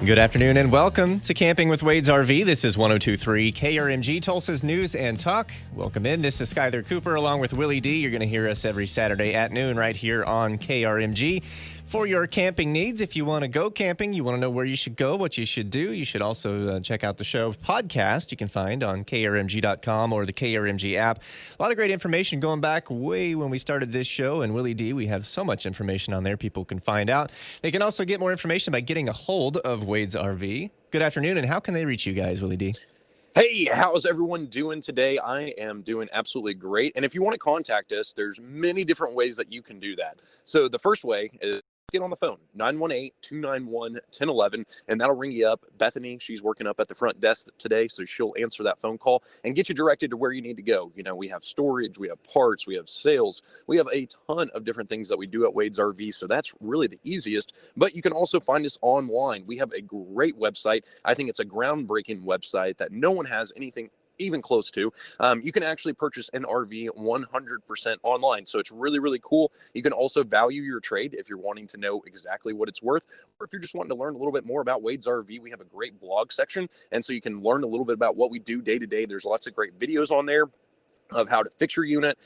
Good afternoon and welcome to Camping with Wade's RV. This is 102.3 KRMG, Tulsa's News and Talk. Welcome in. This is Skyler Cooper along with Willy D. You're going to hear us every Saturday at noon right here on KRMG. For your camping needs, if you want to go camping, you want to know where you should go, what you should do, you should also check out the show podcast you can find on krmg.com or the KRMG app. A lot of great information going back way when we started this show. And Willy D, we have so much information on there people can find out. They can also get more information by getting a hold of Wade's RV. Good afternoon, and how can they reach you guys, Willy D? Hey, how's everyone doing today? I am doing absolutely great. And if you want to contact us, there's many different ways that you can do that. So the first way is get on the phone, 918-291-1011, and that'll ring you up. Bethany, she's working up at the front desk today, so she'll answer that phone call and get you directed to where you need to go. You know, we have storage, we have parts, we have sales, we have a ton of different things that we do at Wade's RV, so that's really the easiest. But you can also find us online. We have a great website. I think it's a groundbreaking website that no one has anything even close to. You can actually purchase an RV 100% online. So it's really, really cool. You can also value your trade if you're wanting to know exactly what it's worth, or if you're just wanting to learn a little bit more about Wade's RV, we have a great blog section. And so you can learn a little bit about what we do day to day. There's lots of great videos on there of how to fix your unit,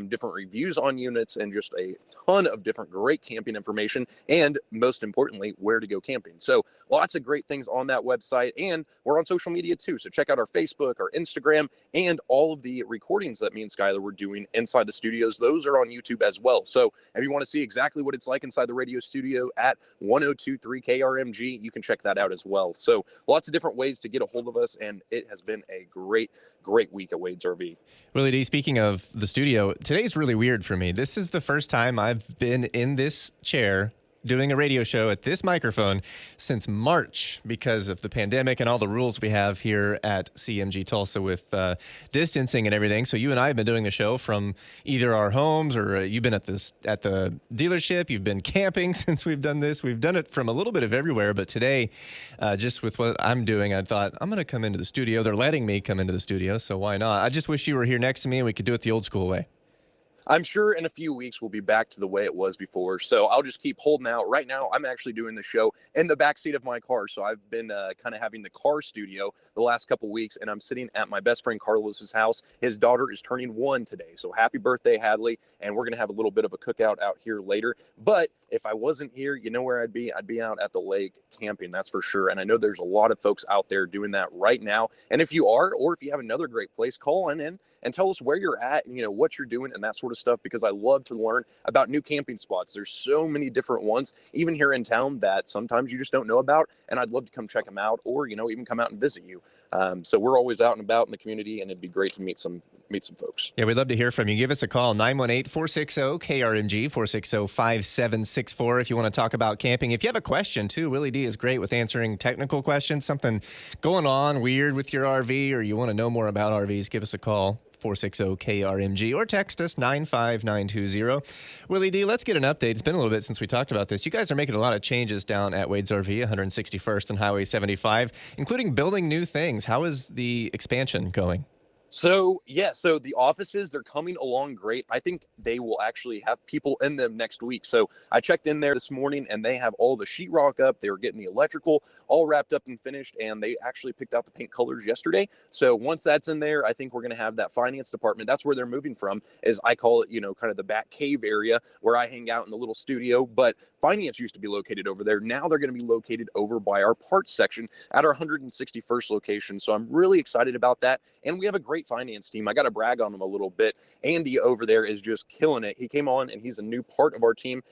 different reviews on units, and just a ton of different great camping information, and most importantly, where to go camping. So lots of great things on that website, and we're on social media too. So check out our Facebook, our Instagram, and all of the recordings that me and Skyler were doing inside the studios. Those are on YouTube as well. So if you want to see exactly what it's like inside the radio studio at 102.3 KRMG, you can check that out as well. So lots of different ways to get a hold of us, and it has been a great week at Wade's RV. Willy D, speaking of the studio, today's really weird for me. This is the first time I've been in this chair doing a radio show at this microphone since March because of the pandemic and all the rules we have here at CMG Tulsa with distancing and everything. So you and I have been doing the show from either our homes or you've been at the dealership. You've been camping since we've done this. We've done it from a little bit of everywhere. But today, just with what I'm doing, I thought I'm going to come into the studio. They're letting me come into the studio, so why not? I just wish you were here next to me and we could do it the old school way. I'm sure in a few weeks we'll be back to the way it was before. So I'll just keep holding out. Right now, I'm actually doing the show in the backseat of my car. So I've been kind of having the car studio the last couple weeks, and I'm sitting at my best friend Carlos's house. His daughter is turning 1 today. So happy birthday, Hadley. And we're going to have a little bit of a cookout out here later. But if I wasn't here, you know where I'd be? I'd be out at the lake camping, that's for sure. And I know there's a lot of folks out there doing that right now. And if you are, or if you have another great place, call in and tell us where you're at, and, you know, what you're doing and that sort of stuff, because I love to learn about new camping spots. There's so many different ones, even here in town, that sometimes you just don't know about, and I'd love to come check them out, or, you know, even come out and visit you. So we're always out and about in the community, and it'd be great to meet some folks. Yeah, we'd love to hear from you. Give us a call, 918-460-KRMG, 460-5764, if you want to talk about camping. If you have a question, too, Willy D is great with answering technical questions, something going on weird with your RV, or you want to know more about RVs, give us a call. 460-KRMG, or text us 95920. Willy D, let's get an update. It's been a little bit since we talked about this. You guys are making a lot of changes down at Wade's RV, 161st and Highway 75, including building new things. How is the expansion going? So the offices, they're coming along great. I think they will actually have people in them next week. So I checked in there this morning, and they have all the sheetrock up. They were getting the electrical all wrapped up and finished, and they actually picked out the paint colors yesterday. So once that's in there, I think we're going to have that finance department. That's where they're moving from, is I call it, you know, kind of the back cave area where I hang out in the little studio. But finance used to be located over there. Now they're going to be located over by our parts section at our 161st location. So I'm really excited about that. And we have a great finance team. I got to brag on them a little bit. Andy over there is just killing it. He came on, and he's a new part of our team.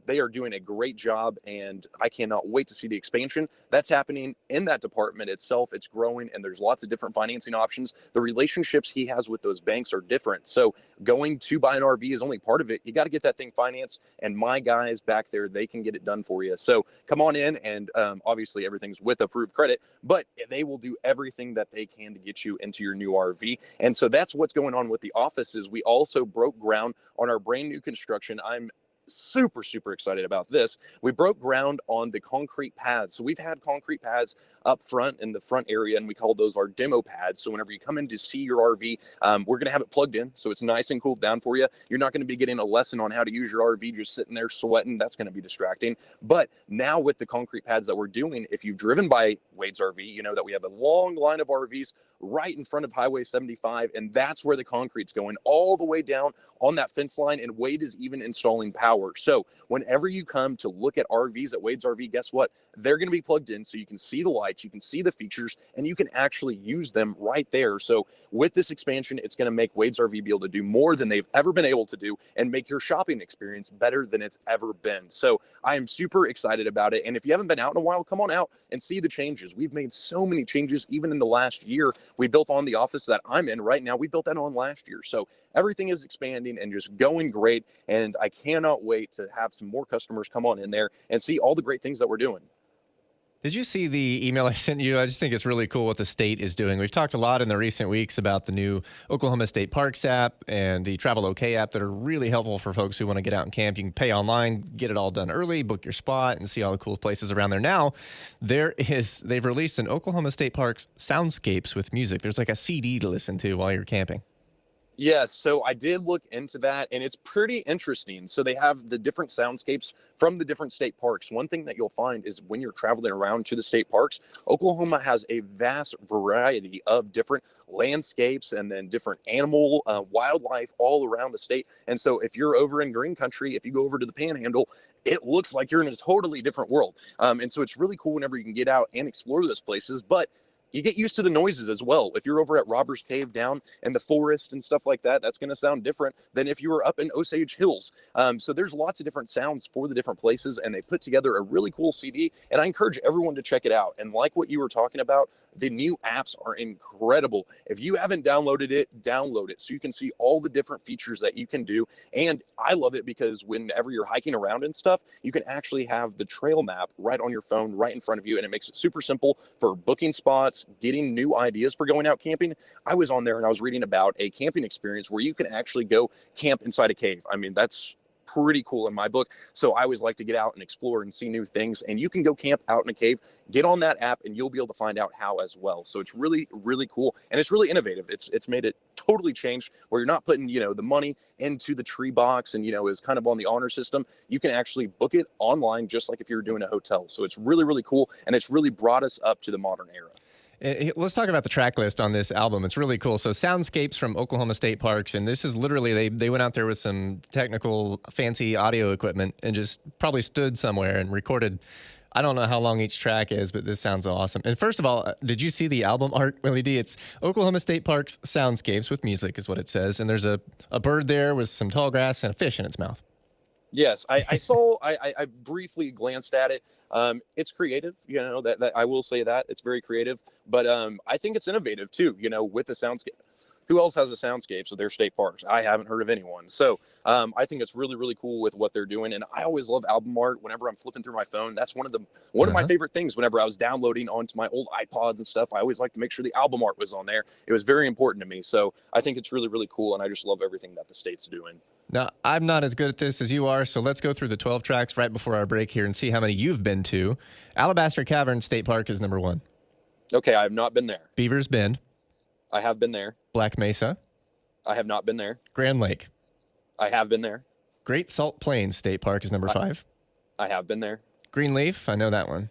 They are doing a great job, and I cannot wait to see the expansion that's happening in that department itself. It's growing, and there's lots of different financing options. The relationships he has with those banks are different. So going to buy an RV is only part of it. You got to get that thing financed, and my guys back there, they can get it done for you. So come on in, and obviously everything's with approved credit, but they will do everything that they can to get you into your new RV. And so that's what's going on with the offices. We also broke ground on our brand new construction. I'm super, super excited about this. We broke ground on the concrete pads. So we've had concrete pads up front in the front area, and we call those our demo pads. So whenever you come in to see your RV, we're going to have it plugged in, so it's nice and cooled down for you. You're not going to be getting a lesson on how to use your RV just sitting there sweating. That's going to be distracting. But now with the concrete pads that we're doing, if you've driven by Wade's RV, you know that we have a long line of RVs right in front of Highway 75, and that's where the concrete's going all the way down on that fence line, and Wade is even installing power. So whenever you come to look at RVs at Wade's RV, guess what? They're going to be plugged in, so you can see the lights, you can see the features, and you can actually use them right there. So with this expansion, it's going to make Wade's RV be able to do more than they've ever been able to do and make your shopping experience better than it's ever been. So I am super excited about it. And if you haven't been out in a while, come on out and see the changes. We've made so many changes, even in the last year. We built on the office that I'm in right now. We built that on last year. So everything is expanding and just going great. And I cannot wait to have some more customers come on in there and see all the great things that we're doing. Did you see the email I sent you? I just think it's really cool what the state is doing. We've talked a lot in the recent weeks about the new Oklahoma State Parks app and the Travel OK app that are really helpful for folks who want to get out and camp. You can pay online, get it all done early, book your spot, and see all the cool places around there. Now, they've released an Oklahoma State Parks Soundscapes with music. There's like a CD to listen to while you're camping. Yes, so I did look into that, and it's pretty interesting. So they have the different soundscapes from the different state parks. One thing that you'll find is when you're traveling around to the state parks, Oklahoma has a vast variety of different landscapes and then different animal, wildlife all around the state. And so if you're over in green country, if you go over to the Panhandle, it looks like you're in a totally different world. And so it's really cool whenever you can get out and explore those places. But you get used to the noises as well. If you're over at Robbers Cave down in the forest and stuff like that, that's going to sound different than if you were up in Osage Hills. So there's lots of different sounds for the different places, and they put together a really cool CD, and I encourage everyone to check it out. And like what you were talking about, the new apps are incredible. If you haven't downloaded it, download it so you can see all the different features that you can do. And I love it because whenever you're hiking around and stuff, you can actually have the trail map right on your phone, right in front of you, and it makes it super simple for booking spots, getting new ideas for going out camping. I was on there and I was reading about a camping experience where you can actually go camp inside a cave. I mean, that's pretty cool in my book. So I always like to get out and explore and see new things, and you can go camp out in a cave. Get on that app and you'll be able to find out how as well. So it's really, really cool, and it's really innovative. It's made it totally changed where you're not putting, the money into the tree box and, is kind of on the honor system. You can actually book it online just like if you were doing a hotel. So it's really, really cool, and it's really brought us up to the modern era. Let's talk about the track list on this album. It's really cool. So Soundscapes from Oklahoma State Parks, and this is literally, they went out there with some technical fancy audio equipment and just probably stood somewhere and recorded. I don't know how long each track is, but this sounds awesome. And first of all, did you see the album art, Willy D? It's Oklahoma State Parks Soundscapes with music is what it says. And there's a bird there with some tall grass and a fish in its mouth. Yes, I saw, I briefly glanced at it. It's creative, that I will say that it's very creative, but I think it's innovative too, with the soundscape. Who else has a soundscapes of their state parks? I haven't heard of anyone. So I think it's really, really cool with what they're doing. And I always love album art. Whenever I'm flipping through my phone, that's one of my favorite things. Whenever I was downloading onto my old iPods and stuff, I always like to make sure the album art was on there. It was very important to me. So I think it's really, really cool. And I just love everything that the state's doing. Now, I'm not as good at this as you are, so let's go through the 12 tracks right before our break here and see how many you've been to. Alabaster Cavern State Park is number 1. Okay, I have not been there. Beaver's Bend. I have been there. Black Mesa. I have not been there. Grand Lake. I have been there. Great Salt Plains State Park is number 5. I have been there. Greenleaf, I know that one.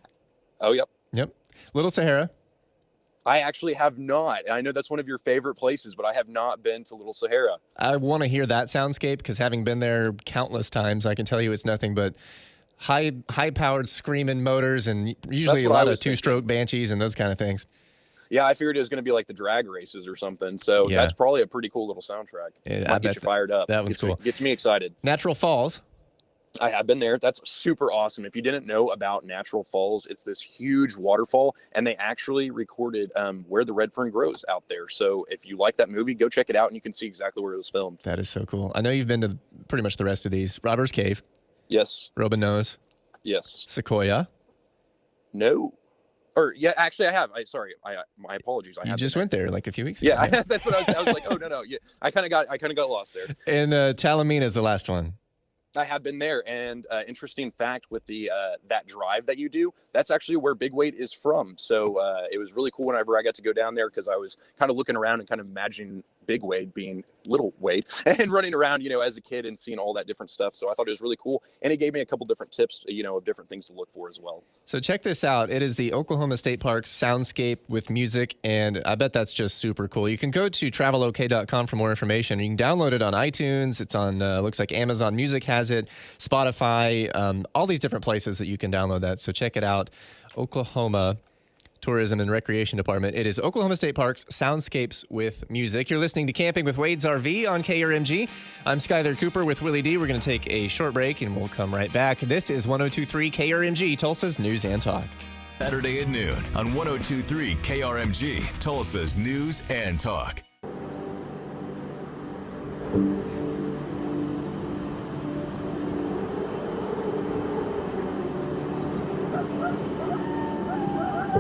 Oh, yep. Yep. Little Sahara. I actually have not. I know that's one of your favorite places, but I have not been to Little Sahara. I want to hear that soundscape because having been there countless times, I can tell you it's nothing but high-powered screaming motors and usually a lot of two-stroke Banshees and those kind of things. Yeah, I figured it was going to be like the drag races or something. So that's probably a pretty cool little soundtrack. Yeah, Might get you fired up. That one's cool. Gets me excited. Natural Falls. I have been there. That's super awesome. If you didn't know about Natural Falls, it's this huge waterfall, and they actually recorded where the red fern grows out there. So if you like that movie, go check it out, and you can see exactly where it was filmed. That is so cool. I know you've been to pretty much the rest of these. Robbers Cave. Yes. Robin Nose. Yes. Sequoia. No. Or yeah, actually I have. My apologies. You just went there like a few weeks ago. Yeah, that's what I was like, oh no. Yeah, I kind of got lost there. And Talamina is the last one. I have been there, and interesting fact with the that drive that you do, that's actually where Big Wade is from. So it was really cool whenever I got to go down there, because I was kind of looking around and kind of imagining Big Wade being Little Wade and running around, as a kid and seeing all that different stuff. So I thought it was really cool, and it gave me a couple different tips, of different things to look for as well. So check this out. It is the Oklahoma State Park Soundscape with music, and I bet that's just super cool. You can go to travelok.com for more information. You can download it on iTunes. It's on, looks like Amazon Music has it, Spotify, all these different places that you can download that. So check it out. Oklahoma Tourism and Recreation Department. It is Oklahoma State Parks Soundscapes with music. You're listening to Camping with Wade's RV on KRMG. I'm Skyler Cooper with Willy D. We're going to take a short break and we'll come right back. This is 102.3 KRMG, Tulsa's News and Talk. Saturday at noon on 102.3 KRMG, Tulsa's News and Talk.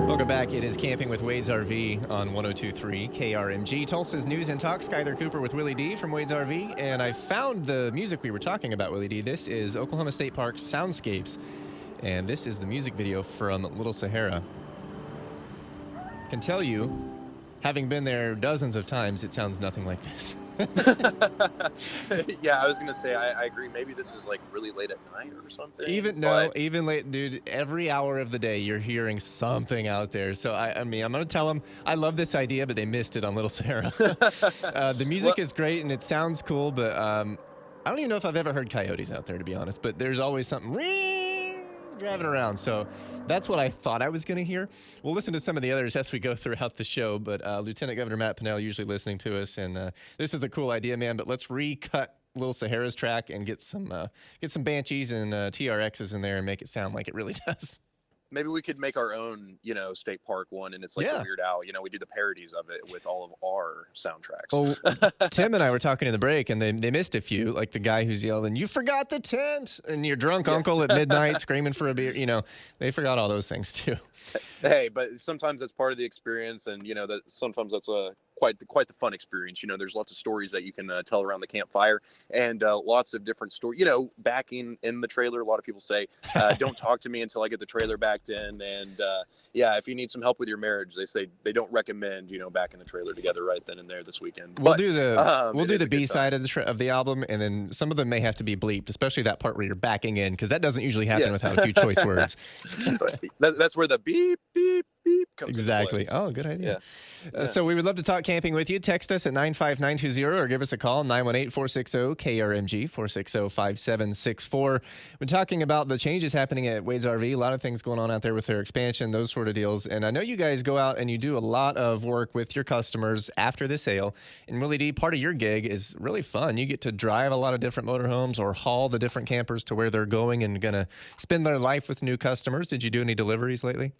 Welcome back. It is Camping with Wade's RV on 102.3 KRMG, Tulsa's News and Talk. Skyler Cooper with Willy D from Wade's RV. And I found the music we were talking about, Willy D. This is Oklahoma State Park Soundscapes. And this is the music video from Little Sahara. Can tell you, having been there dozens of times, it sounds nothing like this. Yeah, I was gonna say I agree. Maybe this was like really late at night or something. Even late, dude. Every hour of the day, you're hearing something out there. So I mean, I'm gonna tell them I love this idea, but they missed it on Little Sahara. The music is great and it sounds cool, but I don't even know if I've ever heard coyotes out there, to be honest. But there's always something driving around. So that's what I thought I was going to hear. We'll listen to some of the others as we go throughout the show. But Lieutenant Governor Matt Pinnell usually listening to us, and this is a cool idea, man. But let's recut Little Sahara's track and get some Banshees and TRXs in there and make it sound like it really does. Maybe we could make our own, state park one, and it's like the Weird Al. We do the parodies of it with all of our soundtracks. Oh, Tim and I were talking in the break, and they missed a few, like the guy who's yelling, "You forgot the tent!" and your drunk uncle at midnight screaming for a beer. They forgot all those things too. Hey, but sometimes that's part of the experience, and that sometimes that's quite the fun experience. There's lots of stories that you can tell around the campfire, and lots of different stories. Backing in the trailer, a lot of people say, "Don't talk to me until I get the trailer backed in." And if you need some help with your marriage, they say they don't recommend backing the trailer together right then and there this weekend. We'll do the B side of the album, and then some of them may have to be bleeped, especially that part where you're backing in, because that doesn't usually happen without a few choice words. That's where the beep beep beep comes exactly. into play. Oh, good idea. So we would love to talk camping with you. Text us at 95920 or give us a call, 918-460-KRMG, 460-5764. We're talking about the changes happening at Wade's RV, a lot of things going on out there with their expansion, those sort of deals. And I know you guys go out and you do a lot of work with your customers after the sale. And Willy D, part of your gig is really fun. You get to drive a lot of different motorhomes or haul the different campers to where they're going and going to spend their life with new customers. Did you do any deliveries lately?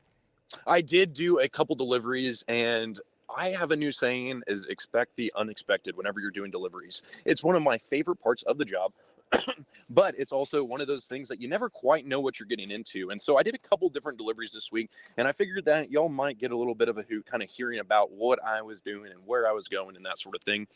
I did do a couple deliveries, and I have a new saying is expect the unexpected whenever you're doing deliveries. It's one of my favorite parts of the job, but it's also one of those things that you never quite know what you're getting into. And so I did a couple different deliveries this week, and I figured that y'all might get a little bit of a hoot kind of hearing about what I was doing and where I was going and that sort of thing.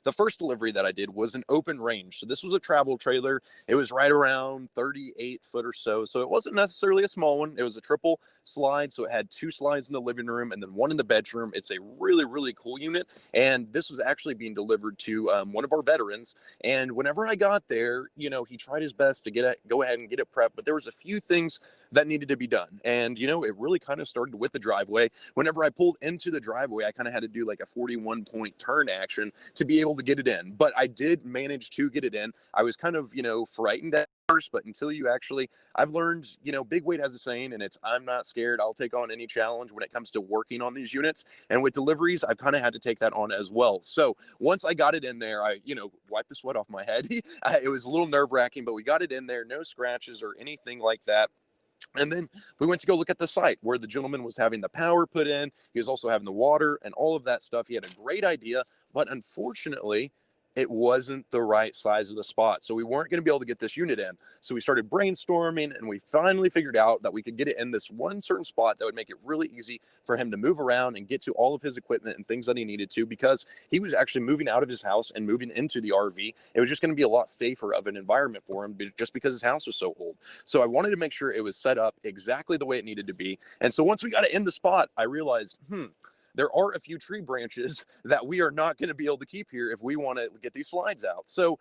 The first delivery that I did was an open range. So this was a travel trailer. It was right around 38 foot or so. So it wasn't necessarily a small one. It was a triple slide. So it had 2 slides in the living room and then 1 in the bedroom. It's a really, really cool unit. And this was actually being delivered to one of our veterans. And whenever I got there, he tried his best to go ahead and get it prepped. But there was a few things that needed to be done. And, it really kind of started with the driveway. Whenever I pulled into the driveway, I kind of had to do like a 41-point turn action to be able to get it in. But I did manage to get it in. I was kind of, frightened at first, but until I've learned, Big Wade has a saying, and it's, I'm not scared. I'll take on any challenge when it comes to working on these units. And with deliveries, I've kind of had to take that on as well. So once I got it in there, I, wiped the sweat off my head. It was a little nerve wracking, but we got it in there, no scratches or anything like that. And then we went to go look at the site where the gentleman was having the power put in. He was also having the water and all of that stuff. He had a great idea, but unfortunately, it wasn't the right size of the spot. So we weren't going to be able to get this unit in. So we started brainstorming, and we finally figured out that we could get it in this one certain spot that would make it really easy for him to move around and get to all of his equipment and things that he needed to, because he was actually moving out of his house and moving into the RV. It was just going to be a lot safer of an environment for him just because his house was so old. So I wanted to make sure it was set up exactly the way it needed to be. And so once we got it in the spot, I realized, there are a few tree branches that we are not going to be able to keep here if we want to get these slides out. So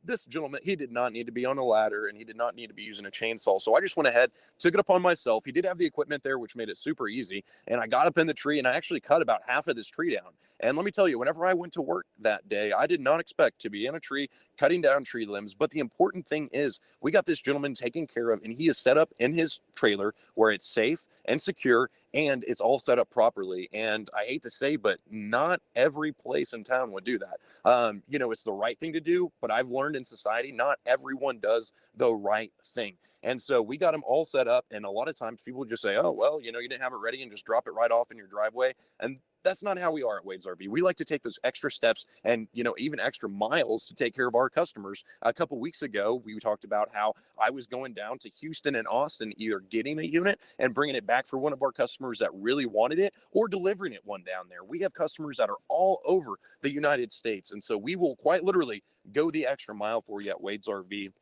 this gentleman, he did not need to be on a ladder, and he did not need to be using a chainsaw. So I just went ahead, took it upon myself. He did have the equipment there, which made it super easy. And I got up in the tree, and I actually cut about half of this tree down. And let me tell you, whenever I went to work that day, I did not expect to be in a tree cutting down tree limbs. But the important thing is we got this gentleman taken care of, and he is set up in his trailer where it's safe and secure, and it's all set up properly. And I hate to say, but not every place in town would do that. It's the right thing to do, but I've learned in society, not everyone does the right thing. And so we got them all set up. And a lot of times people just say, oh, well, you didn't have it ready, and just drop it right off in your driveway. And that's not how we are at Wade's RV. We like to take those extra steps and, even extra miles to take care of our customers. A couple weeks ago, we talked about how I was going down to Houston and Austin, either getting a unit and bringing it back for one of our customers that really wanted it, or delivering it one down there. We have customers that are all over the United States. And so we will quite literally go the extra mile for you at Wade's RV.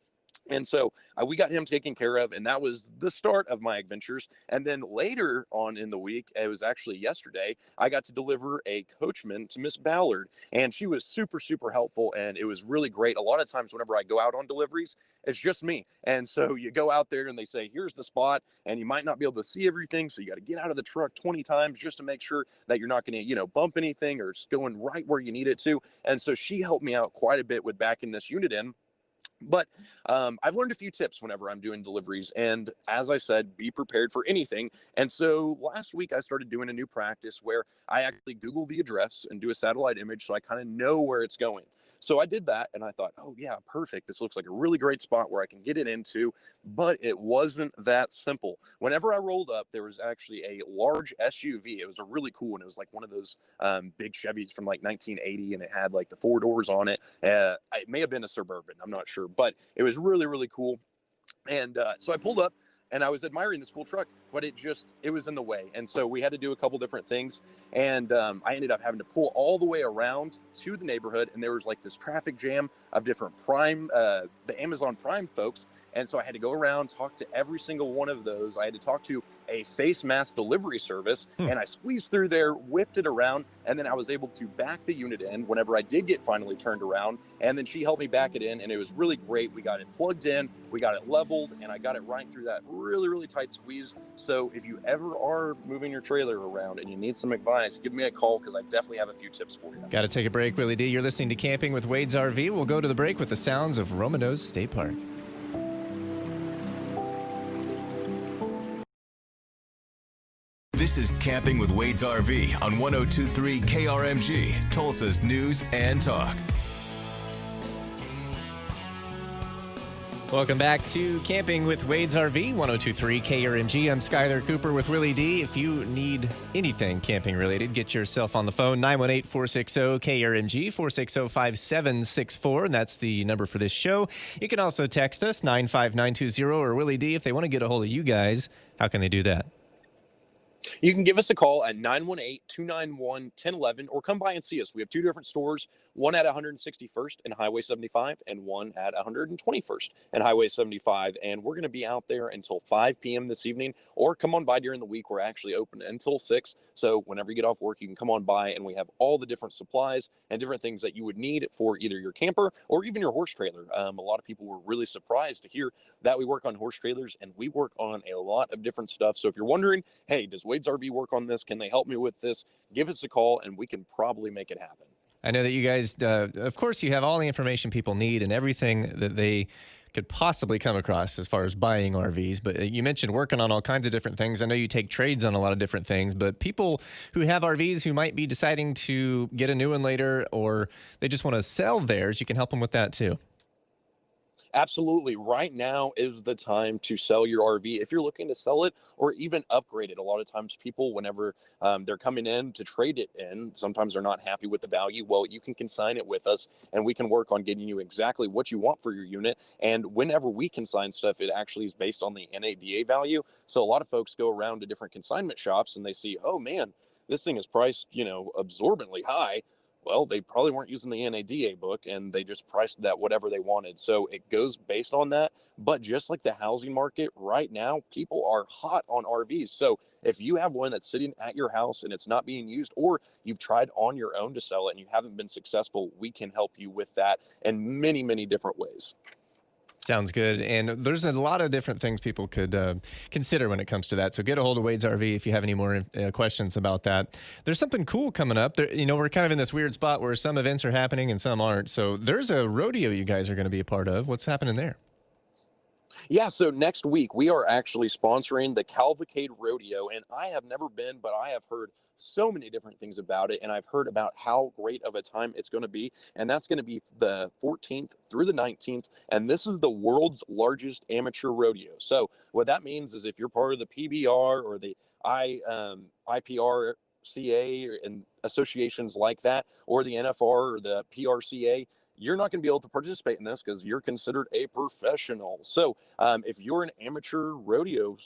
And so we got him taken care of, and that was the start of my adventures. And then later on in the week, it was actually yesterday, I got to deliver a coachman to Miss Ballard, and she was super, super helpful, and it was really great. A lot of times whenever I go out on deliveries, it's just me. And so you go out there and they say, here's the spot, and you might not be able to see everything. So you got to get out of the truck 20 times just to make sure that you're not going to, bump anything, or it's going right where you need it to. And so she helped me out quite a bit with backing this unit in. But I've learned a few tips whenever I'm doing deliveries. And as I said, be prepared for anything. And so last week I started doing a new practice where I actually Google the address and do a satellite image so I kind of know where it's going. So I did that, and I thought, oh yeah, perfect. This looks like a really great spot where I can get it into. But it wasn't that simple. Whenever I rolled up, there was actually a large SUV. It was a really cool one. It was like one of those big Chevys from like 1980, and it had like the 4 doors on it. It may have been a Suburban, I'm not sure, but it was really, really cool. And so I pulled up, and I was admiring this cool truck, but it was in the way. And so we had to do a couple different things. And I ended up having to pull all the way around to the neighborhood. And there was like this traffic jam of different the Amazon Prime folks. And so I had to go around, talk to every single one of those. I had to talk to a face mask delivery service, and I squeezed through there, whipped it around, and then I was able to back the unit in whenever I did get finally turned around. And then she helped me back it in, and it was really great. We got it plugged in, we got it leveled, and I got it right through that really, really tight squeeze. So if you ever are moving your trailer around and you need some advice, give me a call, because I definitely have a few tips for you. Got to take a break, Willy D. You're listening to Camping with Wade's RV. We'll go to the break with the sounds of Romanos State Park. This is Camping with Wade's RV on 102.3 KRMG, Tulsa's News and Talk. Welcome back to Camping with Wade's RV, 102.3 KRMG. I'm Skyler Cooper with Willy D. If you need anything camping related, get yourself on the phone, 918-460-KRMG, 460-5764, and that's the number for this show. You can also text us, 95920, or Willy D. If they want to get a hold of you guys, how can they do that? You can give us a call at 918-291-1011, or come by and see us. We have 2 different stores, one at 161st and Highway 75, and one at 121st and Highway 75. And we're going to be out there until 5 p.m. this evening, or come on by during the week. We're actually open until 6. So whenever you get off work, you can come on by, and we have all the different supplies and different things that you would need for either your camper or even your horse trailer. A lot of people were really surprised to hear that we work on horse trailers, and we work on a lot of different stuff. So if you're wondering, hey, does Wade's RV work on this? Can they help me with this? Give us a call, and we can probably make it happen. I know that you guys, of course, you have all the information people need and everything that they could possibly come across as far as buying RVs. But you mentioned working on all kinds of different things. I know you take trades on a lot of different things, but people who have RVs who might be deciding to get a new one later, or they just want to sell theirs, you can help them with that too. Absolutely. Right now is the time to sell your RV. If you're looking to sell it or even upgrade it, a lot of times people, whenever they're coming in to trade it in, sometimes they're not happy with the value. Well, you can consign it with us and we can work on getting you exactly what you want for your unit. And whenever we consign stuff, it actually is based on the NADA value. So a lot of folks go around to different consignment shops and they see, oh man, this thing is priced, absorbently high. Well, they probably weren't using the NADA book and they just priced that whatever they wanted. So it goes based on that. But just like the housing market right now, people are hot on RVs. So if you have one that's sitting at your house and it's not being used, or you've tried on your own to sell it and you haven't been successful, we can help you with that in many, many different ways. Sounds good. And there's a lot of different things people could consider when it comes to that. So get a hold of Wade's RV if you have any more questions about that. There's something cool coming up. There, we're kind of in this weird spot where some events are happening and some aren't. So there's a rodeo you guys are going to be a part of. What's happening there? Yeah, so next week we are actually sponsoring the Cavalcade Rodeo, and I have never been, but I have heard so many different things about it, and I've heard about how great of a time it's going to be, and that's going to be the 14th through the 19th, and this is the world's largest amateur rodeo. So what that means is if you're part of the PBR or the IPRCA and associations like that, or the NFR or the PRCA, you're not going to be able to participate in this because you're considered a professional. So if you're an amateur rodeo,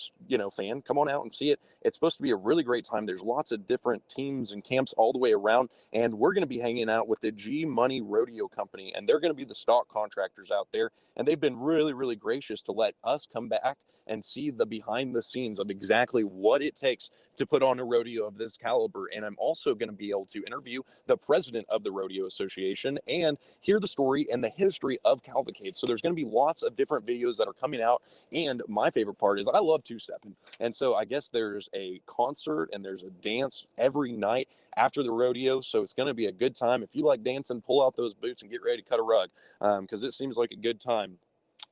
fan, come on out and see it. It's supposed to be a really great time. There's lots of different teams and camps all the way around. And we're going to be hanging out with the G Money Rodeo Company. And they're going to be the stock contractors out there. And they've been really, really gracious to let us come back and see the behind the scenes of exactly what it takes to put on a rodeo of this caliber. And I'm also going to be able to interview the president of the Rodeo Association and hear the story and the history of Cavalcade. So there's going to be lots of different videos that are coming out. And my favorite part is I love two-stepping. And so I guess there's a concert and there's a dance every night after the rodeo. So it's going to be a good time. If you like dancing, pull out those boots and get ready to cut a rug because it seems like a good time.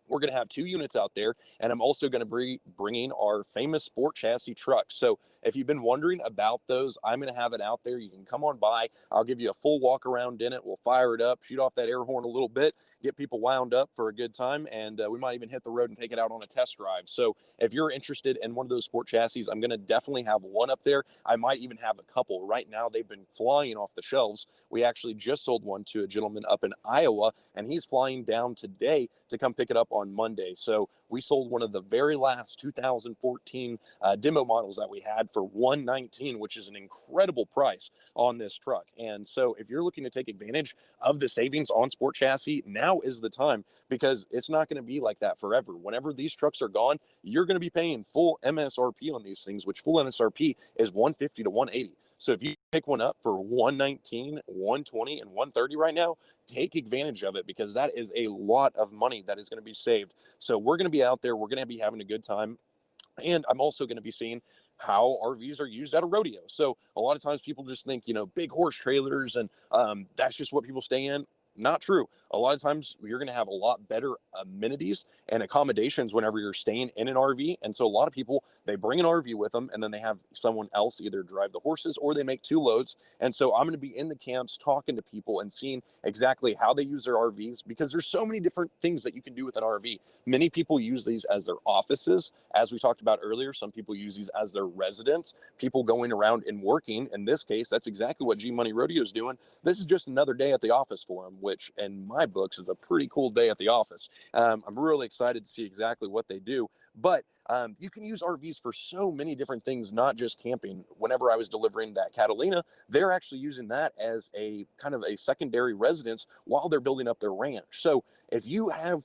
We're going to have 2 units out there, and I'm also going to be bringing our famous sport chassis truck. So if you've been wondering about those, I'm going to have it out there. You can come on by. I'll give you a full walk around in it. We'll fire it up, shoot off that air horn a little bit, get people wound up for a good time, and we might even hit the road and take it out on a test drive. So if you're interested in one of those sport chassis, I'm going to definitely have one up there. I might even have a couple. Right now, they've been flying off the shelves. We actually just sold one to a gentleman up in Iowa, and he's flying down today to come pick it up on Monday. So we sold one of the very last 2014 demo models that we had for $119, which is an incredible price on this truck. And so if you're looking to take advantage of the savings on sport chassis, now is the time, because it's not going to be like that forever. Whenever these trucks are gone, you're going to be paying full MSRP on these things, which full MSRP is $150 to $180. So if you pick one up for $119, $120, and $130 right now, take advantage of it, because that is a lot of money that is going to be saved. So we're going to be out there. We're going to be having a good time. And I'm also going to be seeing how RVs are used at a rodeo. So a lot of times people just think, big horse trailers and that's just what people stay in. Not true. A lot of times you're going to have a lot better amenities and accommodations whenever you're staying in an RV. And so a lot of people, they bring an RV with them and then they have someone else either drive the horses or they make 2 loads. And so I'm going to be in the camps talking to people and seeing exactly how they use their RVs, because there's so many different things that you can do with an RV. Many people use these as their offices. As we talked about earlier, some people use these as their residence. People going around and working. In this case, that's exactly what G Money Rodeo is doing. This is just another day at the office for them, which in my books is a pretty cool day at the office. I'm really excited to see exactly what they do. But you can use RVs for so many different things, not just camping. Whenever I was delivering that Catalina, they're actually using that as a kind of a secondary residence while they're building up their ranch. So if you have,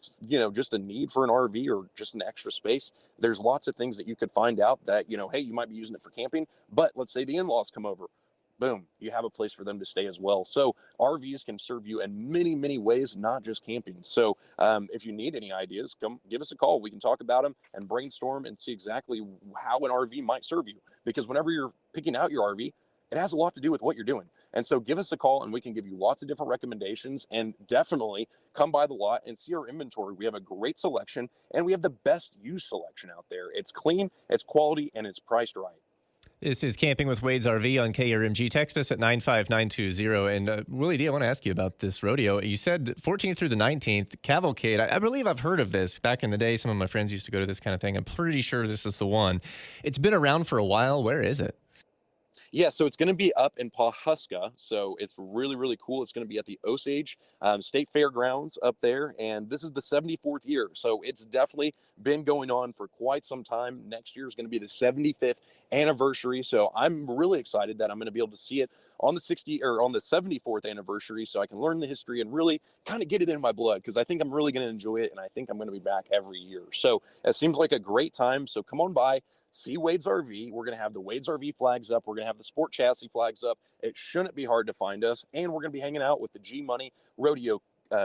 just a need for an RV or just an extra space, there's lots of things that you could find out that, hey, you might be using it for camping, but let's say the in-laws come over. Boom, you have a place for them to stay as well. So RVs can serve you in many, many ways, not just camping. So if you need any ideas, come give us a call. We can talk about them and brainstorm and see exactly how an RV might serve you. Because whenever you're picking out your RV, it has a lot to do with what you're doing. And so give us a call and we can give you lots of different recommendations, and definitely come by the lot and see our inventory. We have a great selection and we have the best used selection out there. It's clean, it's quality, and it's priced right. This is Camping with Wade's RV on KRMG. Text us at 95920. And Willie D, I want to ask you about this rodeo. You said 14th through the 19th, Cavalcade. I believe I've heard of this. Back in the day, some of my friends used to go to this kind of thing. I'm pretty sure this is the one. It's been around for a while. Where is it? Yeah, so it's going to be up in Pawhuska, so it's really, really cool. It's going to be at the Osage State Fairgrounds up there, and this is the 74th year, so it's definitely been going on for quite some time. Next year is going to be the 75th anniversary, so I'm really excited that I'm going to be able to see it on the 74th anniversary, so I can learn the history and really kind of get it in my blood, because I think I'm really going to enjoy it, and I think I'm going to be back every year. So it seems like a great time, so come on by. See Wade's RV. We're going to have the Wade's RV flags up. We're going to have the Sport Chassis flags up. It shouldn't be hard to find us. And we're going to be hanging out with the G Money Rodeo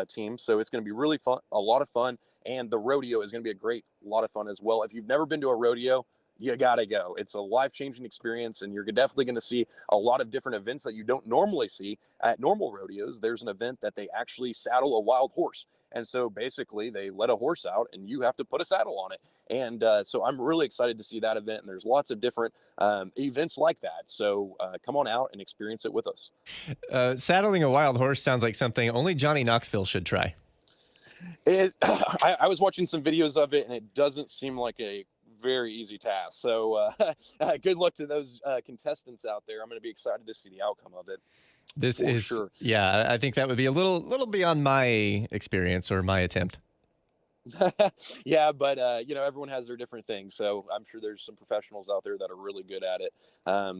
team. So it's going to be really fun, a lot of fun. And the rodeo is going to be a lot of fun as well. If you've never been to a rodeo, you got to go. It's a life-changing experience, and you're definitely going to see a lot of different events that you don't normally see at normal rodeos. There's an event that they actually saddle a wild horse. And so basically they let a horse out and you have to put a saddle on it. And so I'm really excited to see that event. And there's lots of different events like that. So come on out and experience it with us. Saddling a wild horse sounds like something only Johnny Knoxville should try. I was watching some videos of it, and it doesn't seem like a very easy task. So good luck to those contestants out there. I'm going to be excited to see the outcome of it. This is sure. Yeah, I think that would be a little beyond my experience or my attempt. Yeah, but everyone has their different things, so I'm sure there's some professionals out there that are really good at it.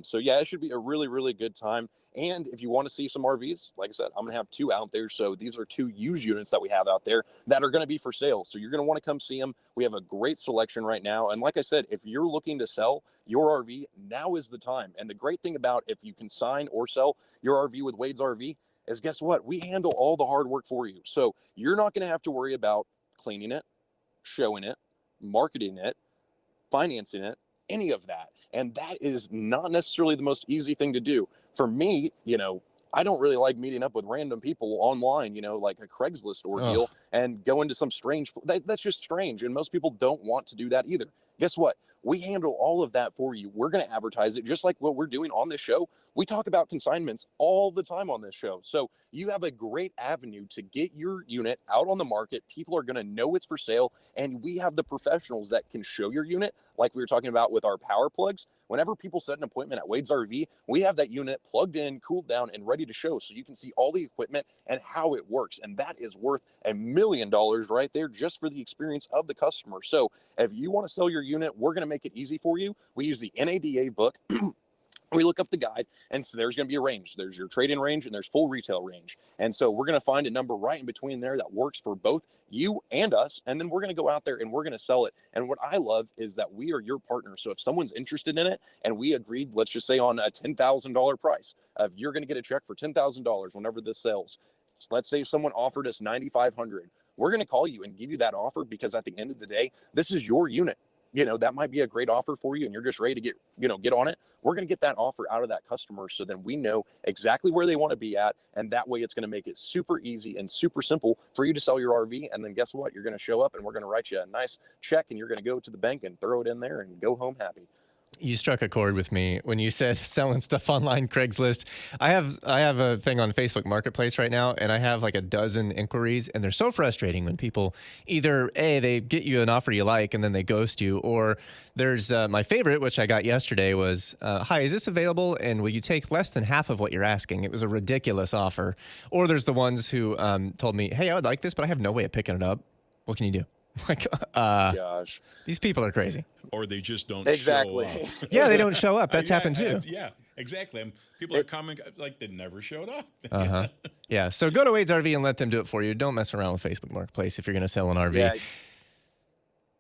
So yeah, it should be a really, really good time. And if you want to see some RVs, like I said, I'm gonna have 2 out there. So these are 2 used units that we have out there that are going to be for sale, so you're going to want to come see them. We have a great selection right now, and like I said, if you're looking to sell your RV, now is the time. And the great thing about if you consign or sell your RV with Wade's RV is, guess what? We handle all the hard work for you, so you're not going to have to worry about cleaning it, showing it, marketing it, financing it, any of that. And that is not necessarily the most easy thing to do. For me, I don't really like meeting up with random people online, like a Craigslist ordeal, and go into some strange, that's just strange. And most people don't want to do that either. Guess what? We handle all of that for you. We're going to advertise it just like what we're doing on this show. We talk about consignments all the time on this show. So you have a great avenue to get your unit out on the market. People are going to know it's for sale. And we have the professionals that can show your unit, like we were talking about with our power plugs. Whenever people set an appointment at Wade's RV, we have that unit plugged in, cooled down, and ready to show, so you can see all the equipment and how it works. And that is worth $1 million right there just for the experience of the customer. So if you want to sell your unit, we're going to make it easy for you. We use the NADA book. We look up the guide, and so there's going to be a range. There's your trade-in range, and there's full retail range. And so we're going to find a number right in between there that works for both you and us, and then we're going to go out there and we're going to sell it. And what I love is that we are your partner. So if someone's interested in it, and we agreed, let's just say on a $10,000 price, you're going to get a check for $10,000 whenever this sells. So let's say someone offered us $9,500. We're going to call you and give you that offer, because at the end of the day, this is your unit. That might be a great offer for you, and you're just ready to get on it. We're going to get that offer out of that customer, so then we know exactly where they want to be at. And that way it's going to make it super easy and super simple for you to sell your RV. And then guess what? You're going to show up, and we're going to write you a nice check, and you're going to go to the bank and throw it in there and go home happy. You struck a chord with me when you said selling stuff online, Craigslist. I have a thing on Facebook Marketplace right now, and I have like a dozen inquiries, and they're so frustrating when people either they get you an offer you like and then they ghost you, or there's my favorite, which I got yesterday, was, hi, is this available? And will you take less than half of what you're asking? It was a ridiculous offer. Or there's the ones who told me, hey, I would like this, but I have no way of picking it up. What can you do? Like, gosh, these people are crazy. Or they just don't exactly show up. Yeah, they don't show up. That's happened too. Yeah, exactly. People are coming like they never showed up. Yeah, so go to Wade's RV and let them do it for you. Don't mess around with Facebook Marketplace if you're going to sell an RV. Yeah.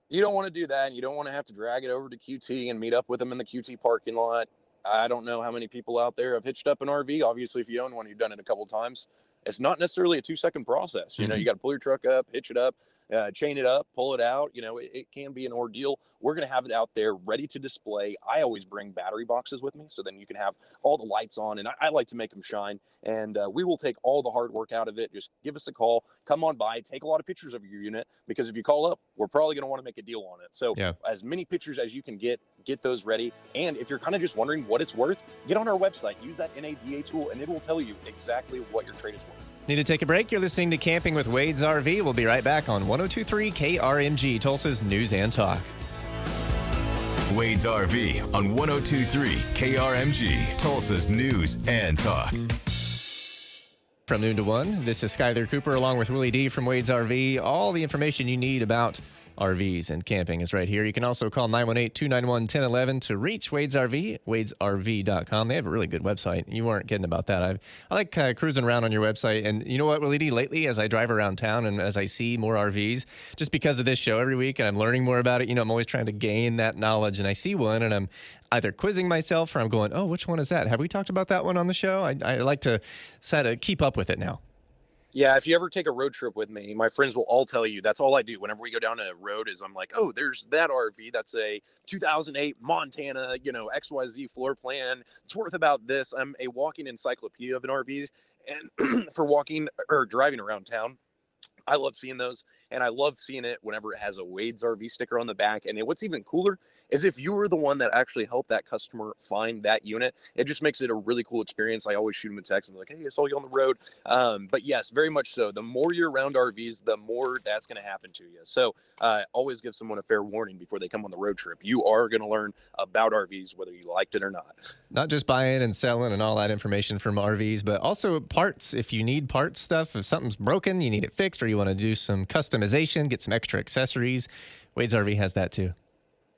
You don't want to do that, and you don't want to have to drag it over to QT and meet up with them in the QT parking lot. I don't know how many people out there have hitched up an RV. Obviously, if you own one, you've done it a couple of times. It's not necessarily a 2-second process. You got to pull your truck up, hitch it up, chain it up, pull it out. It can be an ordeal. we're going to have it out there ready to display. I always bring battery boxes with me, so then you can have all the lights on, and I like to make them shine. And we will take all the hard work out of it. Just give us a call, come on by, take a lot of pictures of your unit, because if you call up, we're probably going to want to make a deal on it. So as many pictures as you can get those ready. And if you're kind of just wondering what it's worth, get on our website, use that NADA tool, and it will tell you exactly what your trade is worth. Need to take a break? You're listening to Camping with Wade's RV. We'll be right back on 102.3 KRMG, Tulsa's News and Talk. Wade's RV on 102.3 KRMG, Tulsa's News and Talk. From noon to 1, this is Skyler Cooper along with Willy D from Wade's RV. All the information you need about RVs and camping is right here. You can also call 918-291-1011 to reach Wade's RV, wadesrv.com. They have a really good website. You weren't kidding about that. I like cruising around on your website. And you know what, Willy D, lately as I drive around town and as I see more RVs, just because of this show every week and I'm learning more about it, you know, I'm always trying to gain that knowledge. And I see one and I'm either quizzing myself or I'm going, oh, which one is that? Have we talked about that one on the show? I like to try to keep up with it now. Yeah, if you ever take a road trip with me, my friends will all tell you that's all I do. Whenever we go down a road is I'm like, oh, there's that RV. That's a 2008 Montana, XYZ floor plan. It's worth about this. I'm a walking encyclopedia of an RV. And for walking or driving around town, I love seeing those. And I love seeing it whenever it has a Wade's RV sticker on the back. And what's even cooler is if you were the one that actually helped that customer find that unit, it just makes it a really cool experience. I always shoot them a text and be like, hey, I saw you on the road. But yes, very much so. The more you're around RVs, the more that's going to happen to you. So always give someone a fair warning before they come on the road trip. You are going to learn about RVs, whether you liked it or not. Not just buying and selling and all that information from RVs, but also parts. If you need parts stuff, if something's broken, you need it fixed, or you want to do some customization, get some extra accessories, Wade's RV has that too.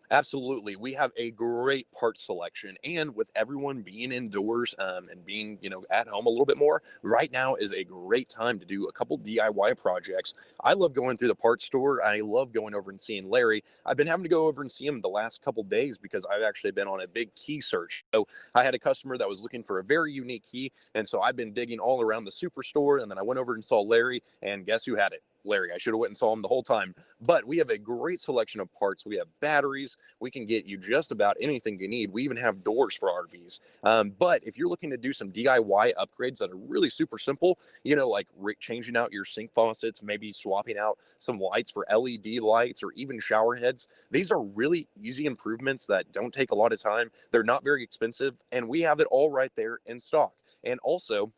Absolutely. We have a great parts selection, and with everyone being indoors and being, at home a little bit more, right now is a great time to do a couple DIY projects. I love going through the parts store. I love going over and seeing Larry. I've been having to go over and see him the last couple days because I've actually been on a big key search. So I had a customer that was looking for a very unique key, and so I've been digging all around the superstore, and then I went over and saw Larry, and guess who had it? Larry. I should have went and saw him the whole time. But we have a great selection of parts. We have batteries. We can get you just about anything you need. We even have doors for RVs. But if you're looking to do some DIY upgrades that are really super simple, like changing out your sink faucets, maybe swapping out some lights for LED lights or even shower heads, these are really easy improvements that don't take a lot of time. They're not very expensive, and we have it all right there in stock. And also,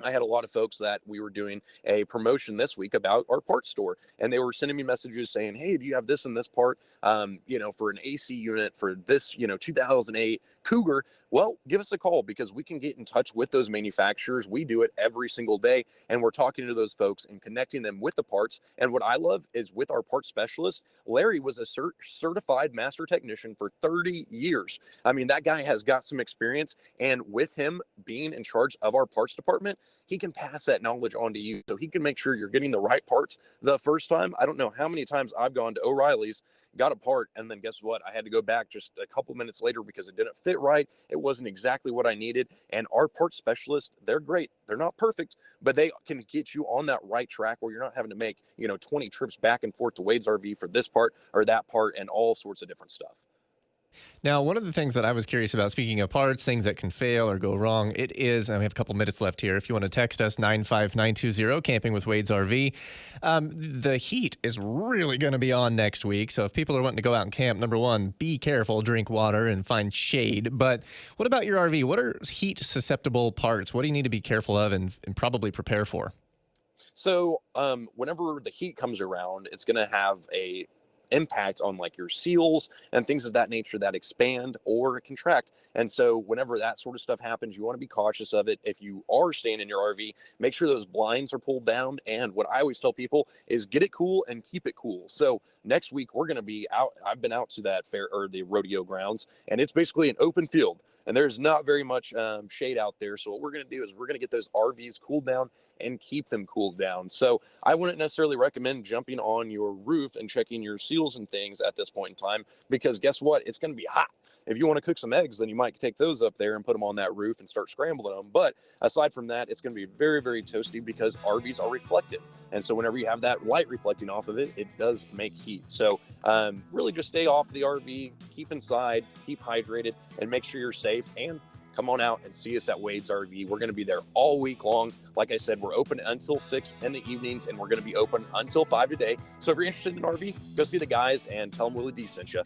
I had a lot of folks that we were doing a promotion this week about our parts store, and they were sending me messages saying, hey, do you have this and this part, for an AC unit for this, 2008 Cougar? Well, give us a call because we can get in touch with those manufacturers. We do it every single day, and we're talking to those folks and connecting them with the parts. And what I love is with our parts specialist, Larry was a certified master technician for 30 years. I mean, that guy has got some experience, and with him being in charge of our parts department, he can pass that knowledge on to you so he can make sure you're getting the right parts the first time. I don't know how many times I've gone to O'Reilly's, got a part, and then guess what? I had to go back just a couple minutes later because it didn't fit right. It wasn't exactly what I needed. And our parts specialists, they're great. They're not perfect, but they can get you on that right track where you're not having to make, 20 trips back and forth to Wade's RV for this part or that part and all sorts of different stuff. Now, one of the things that I was curious about, speaking of parts, things that can fail or go wrong, it is, and we have a couple minutes left here. If you want to text us, 95920, Camping with Wade's RV. The heat is really going to be on next week. So if people are wanting to go out and camp, number one, be careful, drink water, and find shade. But what about your RV? What are heat susceptible parts? What do you need to be careful of and probably prepare for? So whenever the heat comes around, it's going to have a impact on like your seals and things of that nature that expand or contract. And so whenever that sort of stuff happens, you want to be cautious of it. If you are staying in your RV, make sure those blinds are pulled down. And what I always tell people is get it cool and keep it cool. So next week we're going to be out. I've been out to that fair or the rodeo grounds, and it's basically an open field and there's not very much shade out there. So what we're going to do is we're going to get those RVs cooled down and keep them cooled down. So I wouldn't necessarily recommend jumping on your roof and checking your seals and things at this point in time, because guess what? It's going to be hot. If you want to cook some eggs, then you might take those up there and put them on that roof and start scrambling them. But aside from that, it's going to be very, very toasty because RVs are reflective. And so whenever you have that light reflecting off of it, it does make heat. So really just stay off the RV, keep inside, keep hydrated, and make sure you're safe. And come on out and see us at Wade's RV. We're going to be there all week long. Like I said, we're open until 6 in the evenings, and we're going to be open until 5 today. So if you're interested in an RV, go see the guys and tell them Willy D sent you.